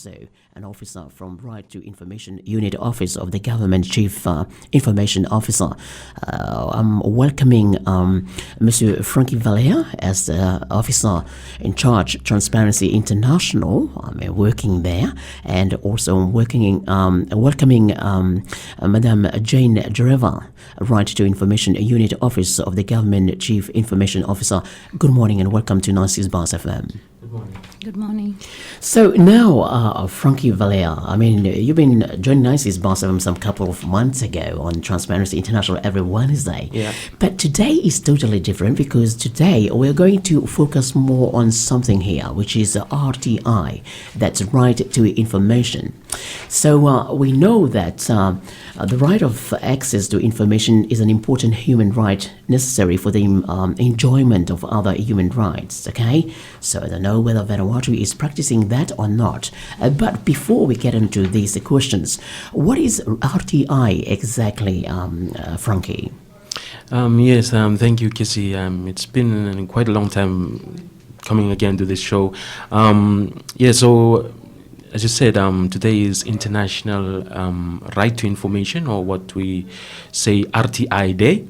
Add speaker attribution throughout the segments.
Speaker 1: also an officer from Right to Information Unit Office of the Government Chief Information Officer. I'm welcoming Monsieur Frankie Valea as the officer in charge Transparency International. Working there, and also welcoming Madame Jane Jereva, Right to Information Unit Office of the Government Chief Information Officer. Good morning and welcome to Nancy's Bars FM.
Speaker 2: Good morning.
Speaker 3: Good morning.
Speaker 1: So now, Frankie Valea, you've been joining Nancy's Bars FM some couple of months ago on Transparency International every Wednesday.
Speaker 2: Yeah.
Speaker 1: But today is totally different because today we're going to focus more on something here, which is RTI, that's Right to Information. So we know that the right of access to information is an important human right necessary for the enjoyment of other human rights, okay? So I don't know whether Vanuatu is practicing that or not. But before we get into these questions, what is RTI exactly, Frankie?
Speaker 2: Yes, thank you, Kizzy. It's been quite a long time coming again to this show. So as you said, today is International Right to Information, or what we say RTI Day.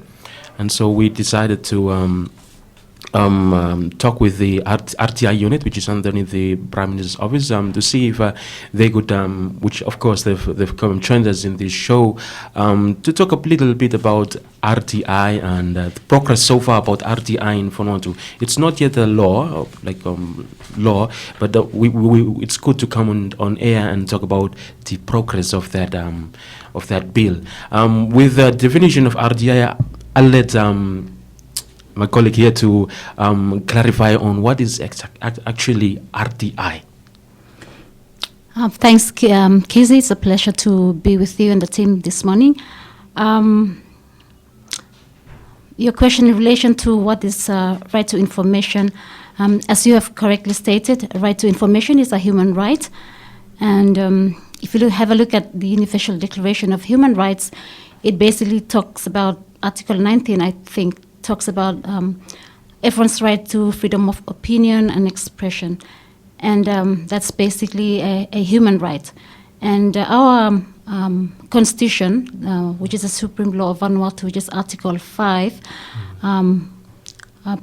Speaker 2: And so we decided to talk with the RTI Unit, which is underneath the Prime Minister's office, to see if they could, which of course they've come and joined us in this show, to talk a little bit about RTI and the progress so far about RTI in Vanuatu. It's not yet a law, but it's good to come on air and talk about the progress of that bill. With the definition of RTI, I'll let my colleague here to clarify on what is actually RTI.
Speaker 3: Thanks, Kizzy. It's a pleasure to be with you and the team this morning. Your question in relation to what is right to information, as you have correctly stated, right to information is a human right. And if you have a look at the Universal Declaration of Human Rights, it basically talks about Article 19, I think, talks about everyone's right to freedom of opinion and expression. And that's basically a human right. And our Constitution, which is the Supreme Law of Vanuatu, which is Article 5,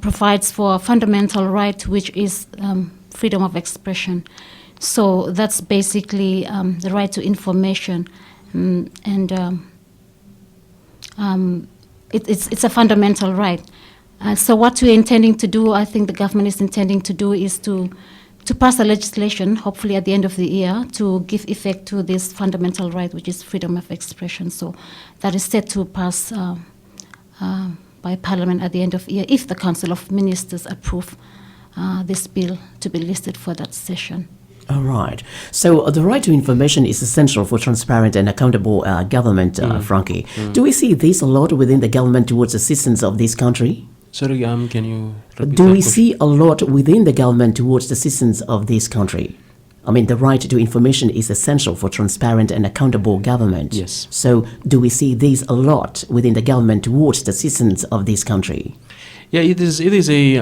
Speaker 3: provides for a fundamental right, which is freedom of expression. So that's basically the right to information. It's a fundamental right. So what we're intending to do, I think the government is intending to do, is to pass a legislation, hopefully at the end of the year, to give effect to this fundamental right, which is freedom of expression. So that is set to pass by Parliament at the end of the year, if the Council of Ministers approve this bill to be listed for that session.
Speaker 1: All right. So the right to information is essential for transparent and accountable government, Frankie. Do we see this a lot within the government towards the citizens of this country?
Speaker 2: Sorry, can you repeat
Speaker 1: Do
Speaker 2: that
Speaker 1: we
Speaker 2: question?
Speaker 1: see a lot within the government towards the citizens of this country? The right to information is essential for transparent and accountable government.
Speaker 2: Yes.
Speaker 1: So do we see this a lot within the government towards the citizens of this country?
Speaker 2: Yeah, it is a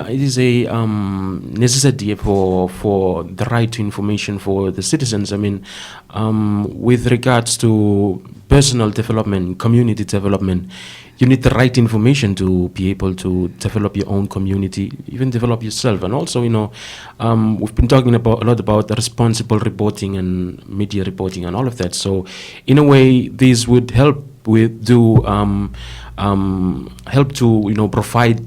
Speaker 2: necessity for the right to information for the citizens. With regards to personal development, community development, you need the right information to be able to develop your own community, even develop yourself. And also, we've been talking a lot about the responsible reporting and media reporting and all of that. So, in a way, this would help to provide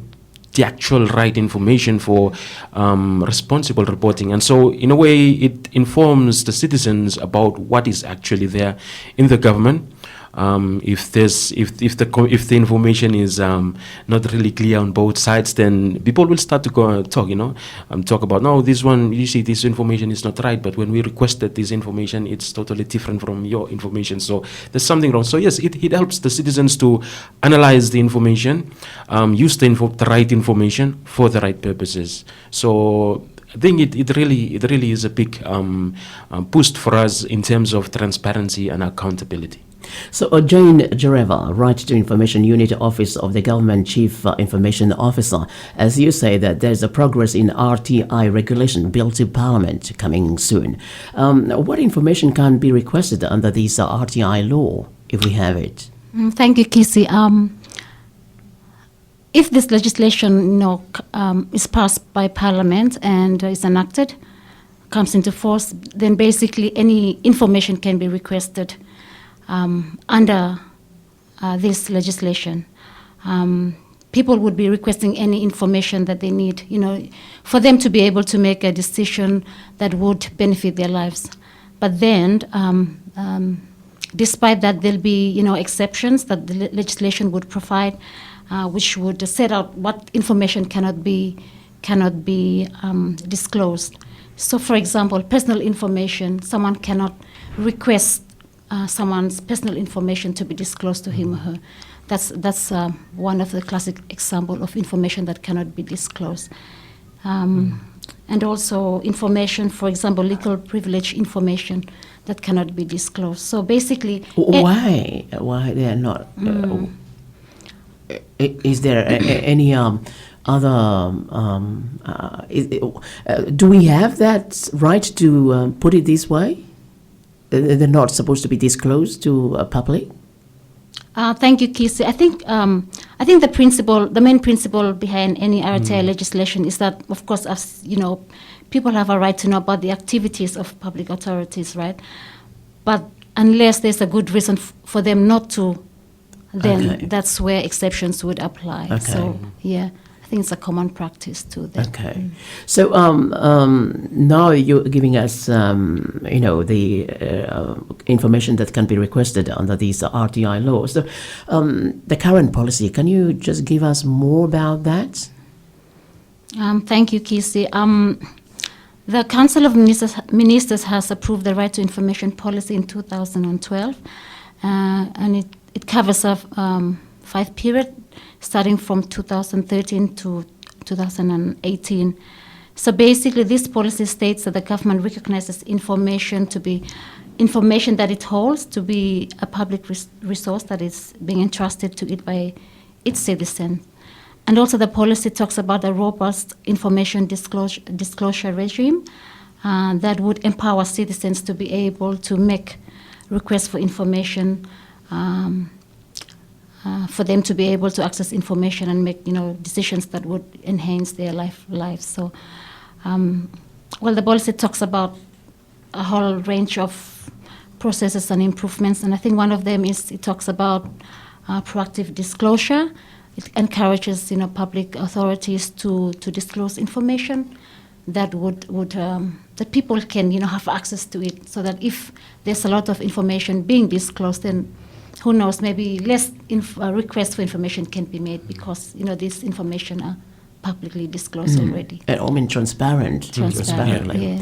Speaker 2: the actual right information for responsible reporting. And so in a way it informs the citizens about what is actually there in the government. If the information is not really clear on both sides, then people will start to go talk about, no, this one, you see, this information is not right, but when we requested this information, it's totally different from your information, so there's something wrong. So yes, it helps the citizens to analyze the information, use the right information for the right purposes. So I think it really is a big boost for us in terms of transparency and accountability.
Speaker 1: So, Jane Jareva, Right to Information Unit Office of the Government Chief Information Officer, as you say that there's a progress in RTI regulation bill to Parliament coming soon. What information can be requested under this RTI law if we have it?
Speaker 3: Thank you, Kizzy. If this legislation is passed by Parliament and is enacted, comes into force, then basically any information can be requested under this legislation. People would be requesting any information that they need, for them to be able to make a decision that would benefit their lives. But then, despite that, there'll be, exceptions that the legislation would provide, which would set out what information cannot be disclosed. So, for example, personal information, someone cannot request someone's personal information to be disclosed to him or her. That's one of the classic examples of information that cannot be disclosed. And also information, for example, legal privilege information that cannot be disclosed. So basically...
Speaker 1: Why they are not? Is there any other... do we have that right to put it this way? They're not supposed to be disclosed to public?
Speaker 3: Thank you, Kizzy. I think the main principle behind any RTI legislation is that, of course, as people have a right to know about the activities of public authorities, right? But unless there's a good reason for them not to, then that's where exceptions would apply.
Speaker 1: Okay.
Speaker 3: So, yeah. I think it's a common practice too.
Speaker 1: Okay. So now you're giving us, the information that can be requested under these RTI laws. So the current policy, can you just give us more about that?
Speaker 3: Thank you, Kizzy. The Council of Ministers has approved the Right to Information policy in 2012, and it covers a 5 period, starting from 2013 to 2018. So basically, this policy states that the government recognizes information that it holds to be a public resource that is being entrusted to it by its citizens. And also the policy talks about a robust information disclosure regime that would empower citizens to be able to make requests for information, for them to be able to access information and make decisions that would enhance their lives. So, the policy talks about a whole range of processes and improvements, and I think one of them is it talks about proactive disclosure. It encourages public authorities to disclose information that that people can have access to it, so that if there's a lot of information being disclosed, then who knows, maybe less requests for information can be made because this information are publicly disclosed already.
Speaker 1: And transparently.
Speaker 3: Yeah.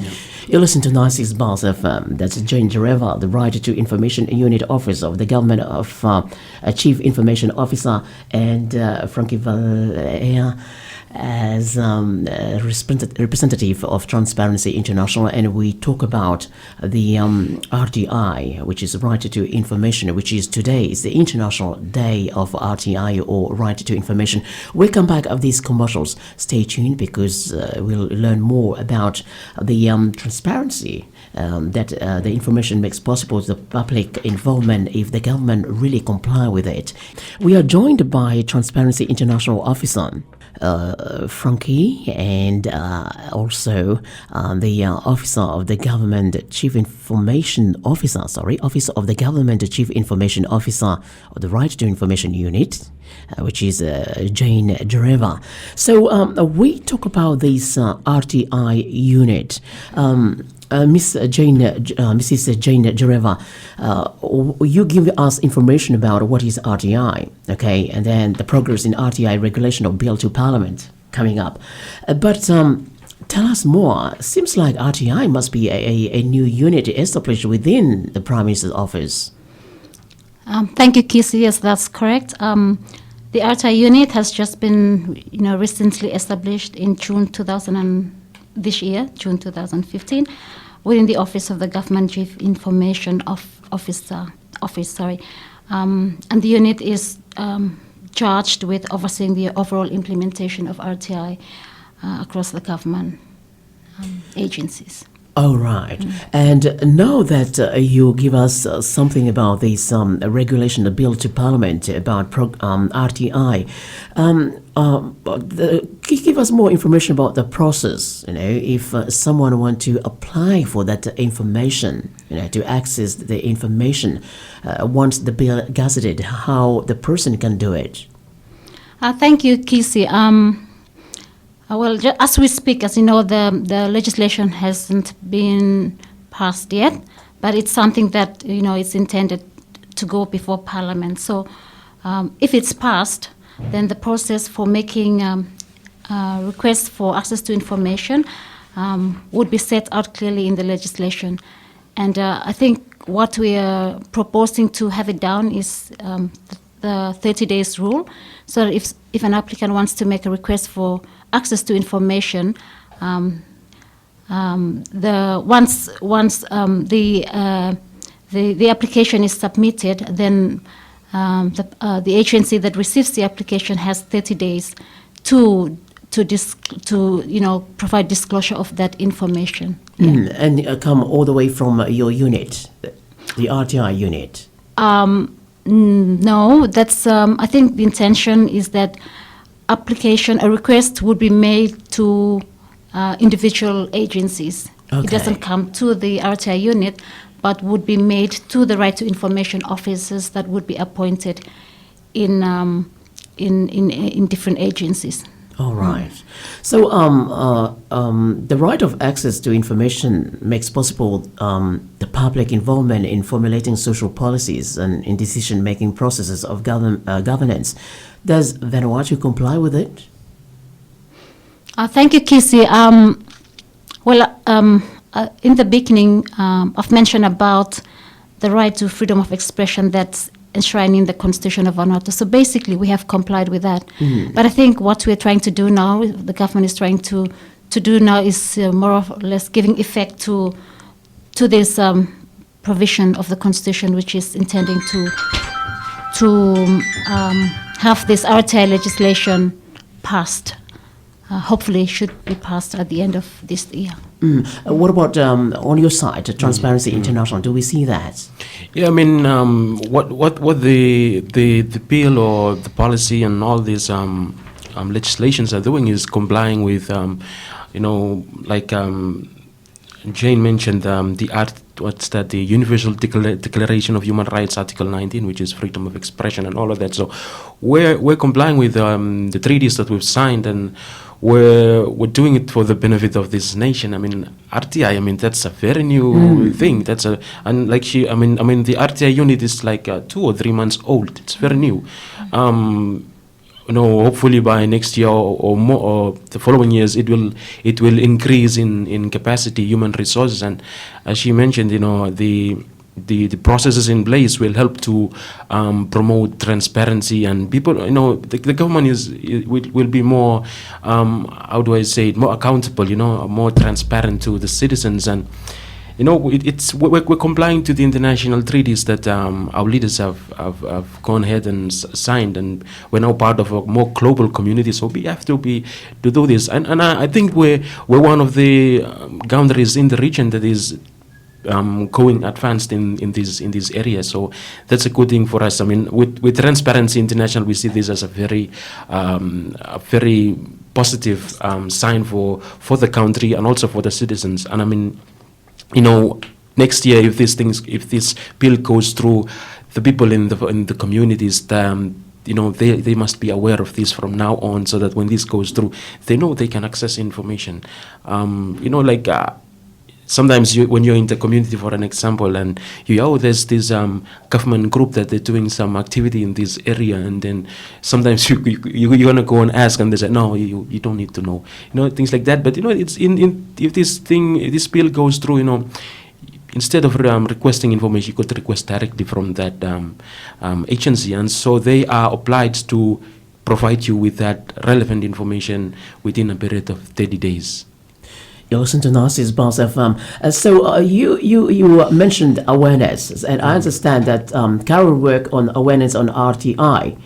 Speaker 1: You listen to 96 Bars FM. That's Jane Jareva, the Right to Information Unit Office of the Government of Chief Information Officer, and Frankie Valea as representative of Transparency International, and we talk about the RTI, which is Right to Information, which is today is the International Day of RTI, or Right to Information. We'll come back of these commercials. Stay tuned, because we'll learn more about the transparency that the information makes possible to the public involvement if the government really comply with it. We are joined by Transparency International Officer Frankie, and also the Officer of the Government Chief Information Officer, Office of the Government Chief Information Officer of the Right to Information Unit, which is Jane Jareva. So we talk about this RTI unit. Mrs. Jane Jareva, you give us information about what is RTI, okay, and then the progress in RTI regulation of Bill to Parliament coming up. But tell us more. Seems like RTI must be a new unit established within the Prime Minister's office.
Speaker 3: Thank you, Kizzy. Yes, that's correct. The RTI unit has just been, recently established in June 2015, within the Office of the Government Chief Information Officer office. And the unit is charged with overseeing the overall implementation of RTI across the government agencies.
Speaker 1: Oh, right. And now that you give us something about this regulation, the bill to Parliament about RTI, give us more information about the process. If someone wants to apply for that information, to access the information once the bill gazetted, how the person can do it.
Speaker 3: Thank you, Kizzy. Well, as we speak, as you know, the legislation hasn't been passed yet, but it's something that, it's intended to go before Parliament. So if it's passed, then the process for making requests for access to information would be set out clearly in the legislation. And I think what we are proposing to have it down is the 30 days rule. So if an applicant wants to make a request for access to information, once the application is submitted, then the agency that receives the application has 30 days to provide disclosure of that information.
Speaker 1: And come all the way from your unit, the RTI unit.
Speaker 3: No, that's. I think the intention is that a request would be made to individual agencies.
Speaker 1: Okay.
Speaker 3: It doesn't come to the RTI unit, but would be made to the Right to Information officers that would be appointed in different agencies.
Speaker 1: All right. So the right of access to information makes possible the public involvement in formulating social policies and in decision-making processes of governance. Does Vanuatu comply with it?
Speaker 3: Thank you, Kizzy. In the beginning, I've mentioned about the right to freedom of expression that's enshrined in the Constitution of Vanuatu. So basically, we have complied with that. But I think what we're trying to do now, the government is trying to do now, is more or less giving effect to this provision of the Constitution, which is intending to have this RTI legislation passed. Hopefully, should be passed at the end of this year.
Speaker 1: What about on your side, Transparency International? Do we see that?
Speaker 2: Yeah, I mean, what the bill or the policy and all these legislations are doing is complying with, Jane mentioned the Universal Declaration of Human Rights, Article 19, which is freedom of expression and all of that. So we're complying with the treaties that we've signed, and we're doing it for the benefit of this nation. I mean, RTI, that's a very new thing. The RTI unit is like 2 or 3 months old. It's very new. Hopefully by next year or more, or the following years, it will increase in capacity, human resources, and as she mentioned, the processes in place will help to promote transparency, and people, the government will be more, more accountable, more transparent to the citizens, and we're complying to the international treaties that our leaders have gone ahead and signed, and we're now part of a more global community. So we have to do this, and I think we're one of the countries in the region that is going advanced in these areas. So that's a good thing for us. I mean, with Transparency International, we see this as a very positive sign for the country and also for the citizens. And I mean, next year, if this bill goes through, the people in the communities, they must be aware of this from now on, so that when this goes through, they know they can access information. Sometimes when you're in the community, for an example, and there's this government group that they're doing some activity in this area, and then sometimes you're gonna go and ask, and they say, no, you don't need to know, things like that. But it's if this bill goes through, instead of requesting information, you could request directly from that agency, and so they are obliged to provide you with that relevant information within a period of 30 days.
Speaker 1: You listen to Narcissus Bars FM. You mentioned awareness, and I understand that Carol work on awareness on RTI,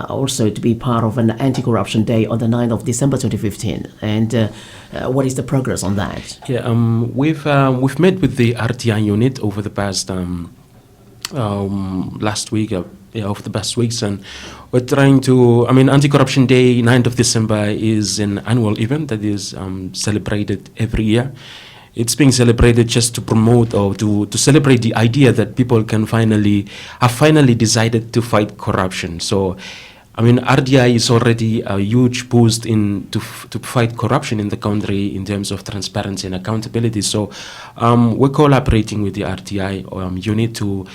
Speaker 1: also to be part of an anti-corruption day on the 9th of December 2015. And what is the progress on that?
Speaker 2: Yeah, we've met with the RTI Unit over the past last week. Over the past weeks, and we're trying to, Anti-Corruption Day, 9th of December, is an annual event that is celebrated every year. It's being celebrated just to promote or to celebrate the idea that people have finally decided to fight corruption. So, RDI is already a huge boost to fight corruption in the country in terms of transparency and accountability. So we're collaborating with the RTI unit to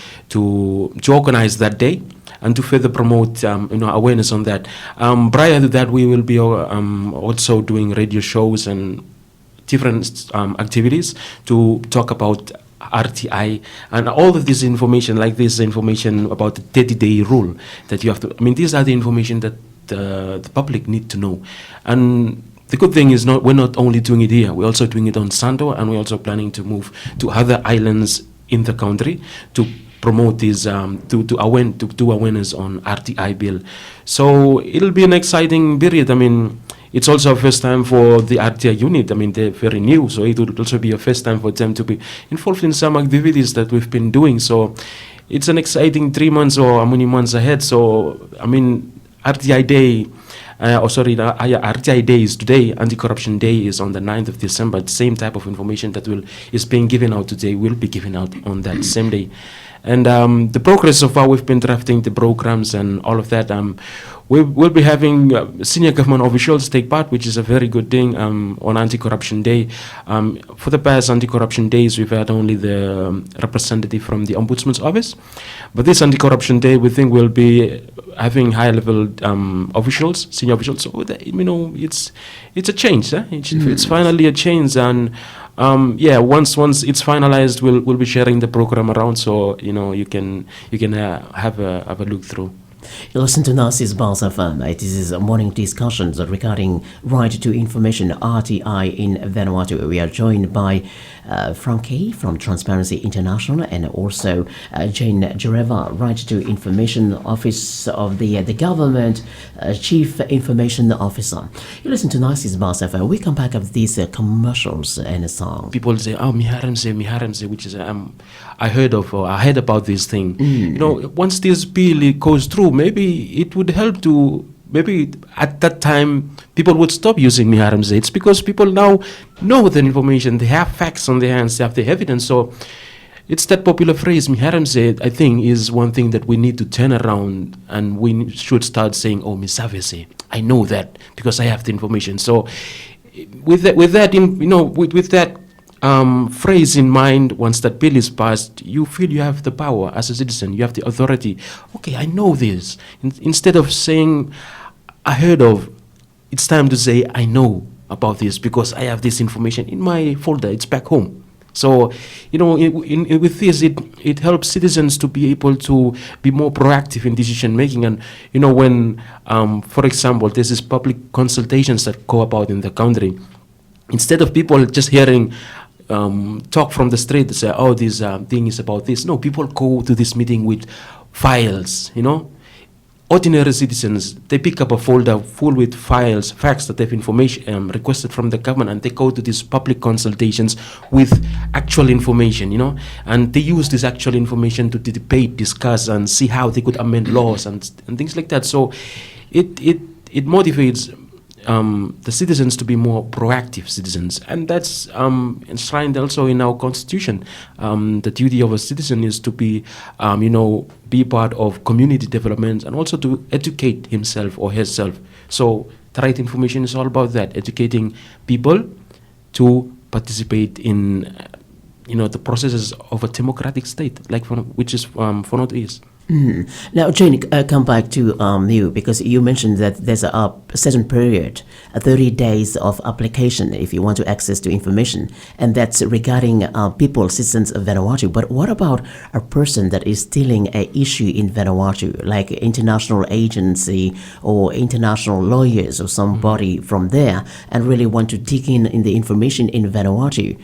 Speaker 2: organize that day and to further promote awareness on that. Prior to that, we will be also doing radio shows and different activities to talk about RTI and all of this information, like this information about the 30-day rule that you have to. These are the information that the public need to know. And the good thing is we're not only doing it here, we're also doing it on Santo, and we're also planning to move to other islands in the country to promote this, to do awareness on RTI bill. So it'll be an exciting period. It's also a first time for the RTI unit. They're very new, so it would also be a first time for them to be involved in some activities that we've been doing. So it's an exciting 3 months or how many months ahead. So, RTI Day, RTI Day is today, Anti-Corruption Day is on the 9th of December. The same type of information that is being given out today will be given out on that same day. And the progress so far, we've been drafting the programs and all of that. We'll be having senior government officials take part, which is a very good thing on Anti-Corruption Day. For the past Anti-Corruption Days, we've had only the representative from the Ombudsman's office. But this Anti-Corruption Day, we think we'll be having high-level officials, senior officials. So, it's a change. It's finally a change. And once it's finalized, we'll be sharing the program around, so you can have a look through.
Speaker 1: You listen to Narcissus Bars FM. This is morning discussions regarding right to information, RTI in Vanuatu. We are joined by Frankie from Transparency International and also Jane Jareva, Right to Information Office of the Government, Chief Information Officer. You listen to Narcissus Bars FM. We come back of these commercials and a song.
Speaker 2: People say, Miharamse, which is I heard about this thing. Once this bill goes through, maybe it would help to. Maybe at that time people would stop using Miharamse. It's because people now know the information, they have facts on their hands, they have the evidence. So it's that popular phrase, Miharamse, I think, is one thing that we need to turn around, and we should start saying, oh, Misavese, I know that because I have the information. So with that phrase in mind, once that bill is passed, you feel you have the power as a citizen, you have the authority. Okay, I know this. Instead of saying, I heard of, it's time to say, I know about this because I have this information in my folder, it's back home. So, with this, it helps citizens to be able to be more proactive in decision making. And, when, for example, there's this public consultations that go about in the country, instead of people just hearing talk from the street to say, oh, this thing is about this. No, people go to this meeting with files, Ordinary citizens, they pick up a folder full with files, facts that they've information requested from the government, and they go to these public consultations with actual information, and they use this actual information to debate, discuss, and see how they could amend laws and things like that. So it motivates the citizens to be more proactive citizens, and that's enshrined also in our constitution. The duty of a citizen is to be part of community development and also to educate himself or herself. So the right information is all about that, educating people to participate in the processes of a democratic state, which is Vanuatu is.
Speaker 1: Now, Jane, come back to you, because you mentioned that there's a certain period, 30 days of application if you want to access to information, and that's regarding people, citizens of Vanuatu. But what about a person that is dealing an issue in Vanuatu, like international agency or international lawyers or somebody from there, and really want to dig in the information in Vanuatu?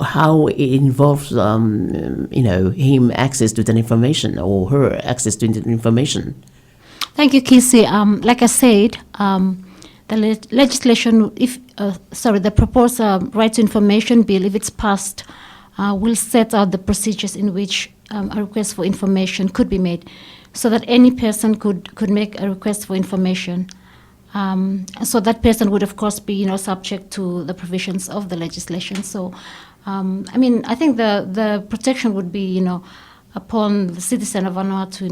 Speaker 1: How it involves, him access to that information or her access to the information?
Speaker 3: Thank you, Kizzy. Like I said, the legislation, the proposed Right to Information Bill, if it's passed, will set out the procedures in which a request for information could be made, so that any person could make a request for information. So that person would, of course, be subject to the provisions of the legislation. So, I think the protection would be, upon the citizen of Vanuatu.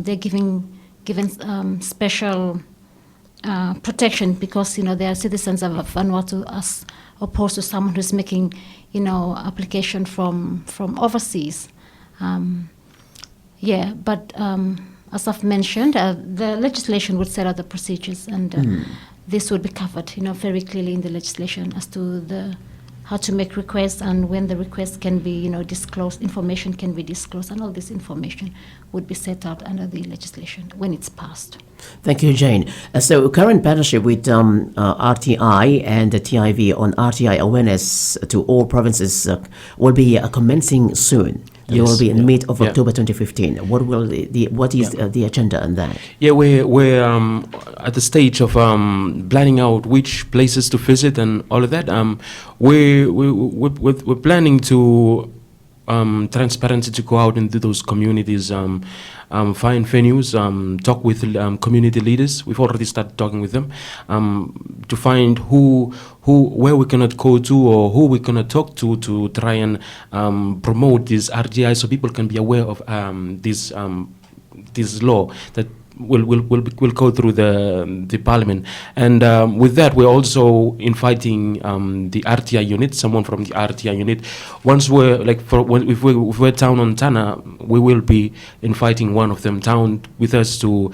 Speaker 3: They're given special protection because they are citizens of Vanuatu, as opposed to someone who's making application from overseas. But as I've mentioned, the legislation would set out the procedures, and this would be covered very clearly in the legislation as to how to make requests and when the request can be disclosed, information can be disclosed, and all this information would be set out under the legislation when it's passed.
Speaker 1: Thank you, Jane. So current partnership with RTI and the TIV on RTI awareness to all provinces will be commencing soon. It will be in mid of October 2015. What is the agenda on that?
Speaker 2: Yeah, we're at the stage of planning out which places to visit and all of that. We're planning to transparency to go out into those communities, find venues, talk with community leaders. We've already started talking with them to find where we cannot go to or who we cannot talk to try and promote this RTI, so people can be aware of this law that will go through the parliament. And with that, we're also inviting the RTI unit, someone from the RTI unit. Once if we're down on Tana, we will be inviting one of them down with us to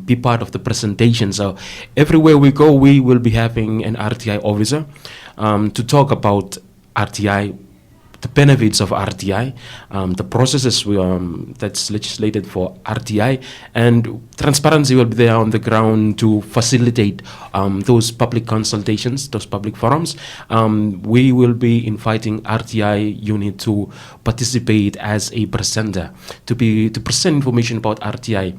Speaker 2: be part of the presentation. So everywhere we go, we will be having an RTI officer to talk about RTI, the benefits of RTI, the processes that's legislated for RTI, and transparency will be there on the ground to facilitate those public consultations, those public forums. We will be inviting RTI unit to participate as a presenter, to present information about RTI,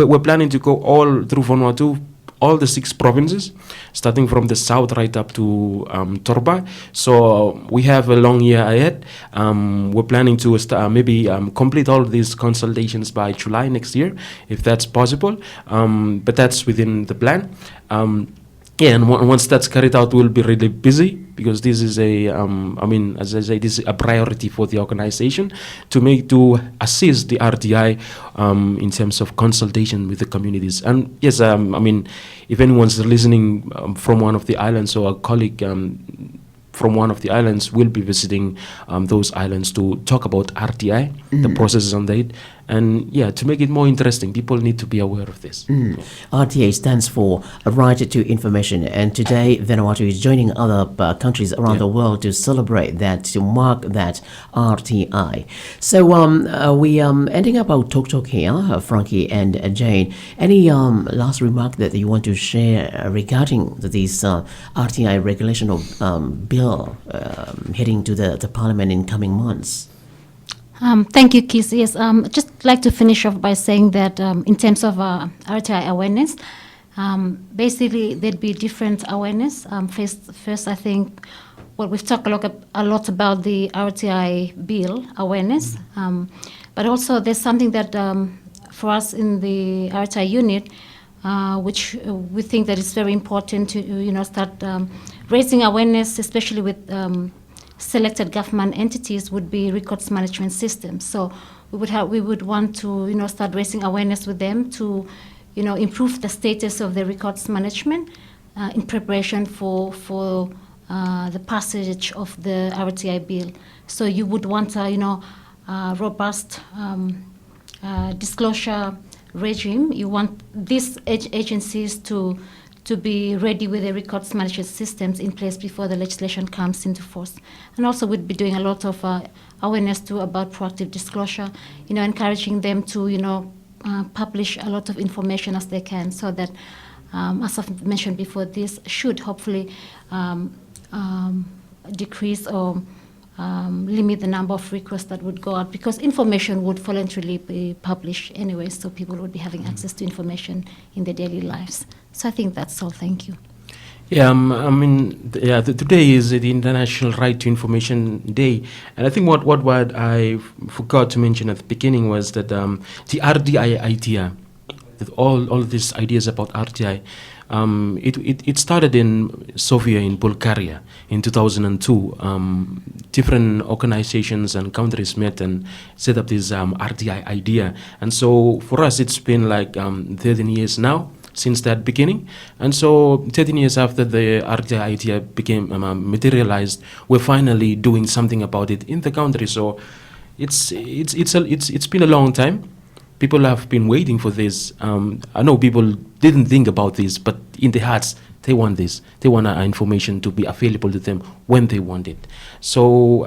Speaker 2: we're planning to go all through Vanuatu, all the 6 provinces, starting from the south right up to Torba. So we have a long year ahead. We're planning to complete all these consultations by July next year, if that's possible. But that's within the plan. And once that's carried out, we'll be really busy, because this is this is a priority for the organization to assist the RTI in terms of consultation with the communities. And yes, if anyone's listening from one of the islands, or a colleague from one of the islands will be visiting those islands to talk about RTI, the processes on that, and to make it more interesting, people need to be aware of this.
Speaker 1: RTA stands for Right to Information, and today Vanuatu is joining other countries around the world to celebrate that, to mark that RTI. So we ending up our talk here, Frankie and Jane. Any last remark that you want to share regarding this RTI regulation or bill heading to the Parliament in coming months?
Speaker 3: Thank you, Kizzy. Yes, just like to finish off by saying that in terms of RTI awareness, basically there'd be different awareness. First, I think, we've talked a lot about the RTI bill awareness, but also there's something that for us in the RTI unit, which we think that is very important to start raising awareness, especially with selected government entities, would be records management systems. So we would want to start raising awareness with them to improve the status of the records management in preparation for the passage of the RTI bill. So you would want robust disclosure regime. You want these agencies to be ready with the records management systems in place before the legislation comes into force. And also we'd be doing a lot of awareness too about proactive disclosure, encouraging them to, publish a lot of information as they can, so that, as I've mentioned before, this should hopefully decrease or limit the number of requests that would go out, because information would voluntarily be published anyway, so people would be having access to information in their daily lives. So I think that's all. Thank you.
Speaker 2: Yeah, today is the International Right to Information Day, and I think what I forgot to mention at the beginning was that the RTI idea, with all these ideas about RTI, it started in Sofia in Bulgaria in 2002. Different organizations and countries met and set up this RTI idea, and so for us it's been like 13 years now since that beginning. And so 13 years after the RTI idea became materialized, we're finally doing something about it in the country. So it's been a long time. People have been waiting for this. I know people didn't think about this, but in their hearts they want this. They want our information to be available to them when they want it. So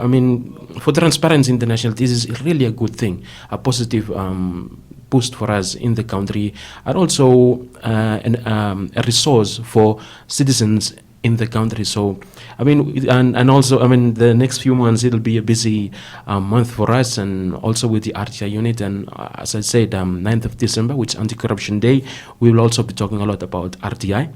Speaker 2: for Transparency International, this is really a good thing, a positive boost for us in the country, and also a resource for citizens in the country. So and also the next few months it'll be a busy month for us, and also with the RTI Unit. And as I said, 9th of December, which is Anti-Corruption Day, we will also be talking a lot about RTI.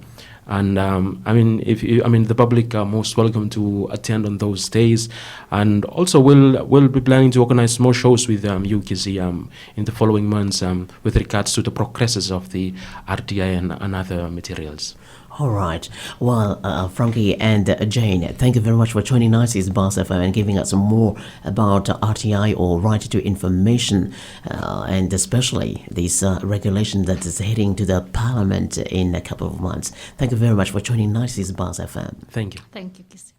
Speaker 2: And the public are most welcome to attend on those days. And also we'll be planning to organize more shows with you, Kizzy, in the following months with regards to the progresses of the RTI and other materials.
Speaker 1: All right. Well, Frankie and Jane, thank you very much for joining us in Bars FM and giving us more about RTI, or Right to Information, and especially this regulation that is heading to the Parliament in a couple of months. Thank you very much for joining us in Bars FM.
Speaker 2: Thank you.
Speaker 3: Thank you, Kizzy.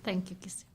Speaker 3: Thank you, Kizzy.